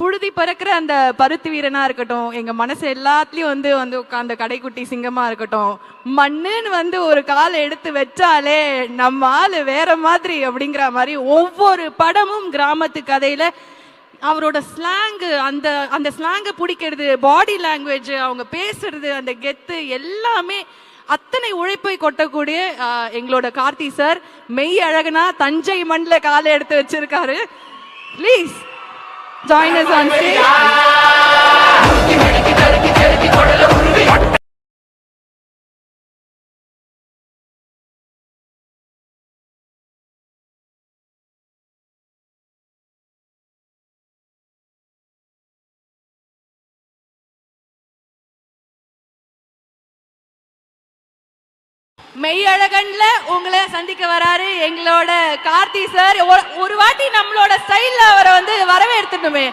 புழுதி பறக்கிற அந்த பருத்தி வீரனா இருக்கட்டும், எங்க மனசு எல்லாத்துலயும் வந்து உட்கார்ந்த கடைக்குட்டி சிங்கமா இருக்கட்டும், மண்ணுன்னு ஒரு காலை எடுத்து வச்சாலே நம்ம ஆளு வேற மாதிரி அப்படிங்கிற மாதிரி ஒவ்வொரு படமும் கிராமத்து கதையில அவரோட ஸ்லாங், அந்த அந்த ஸ்லாங்கை பிடிக்கிறது, பாடி லாங்குவேஜ், அவங்க பேசுறது, அந்த கெத்து எல்லாமே அத்தனை உழைப்பை கொட்டக்கூடிய எங்களோட கார்த்தி சார் மெய் அழகனா தஞ்சை மண்ணில் காலை எடுத்து வச்சிருக்காரு. Please join us on stage. மெய்யழகன்ல உங்களை சந்திக்க வராரு எங்களோட கார்த்தி சார். ஒரு வாட்டி நம்மளோட ஸ்டைல்ல அவரை வரவேற்றுட்டுமே.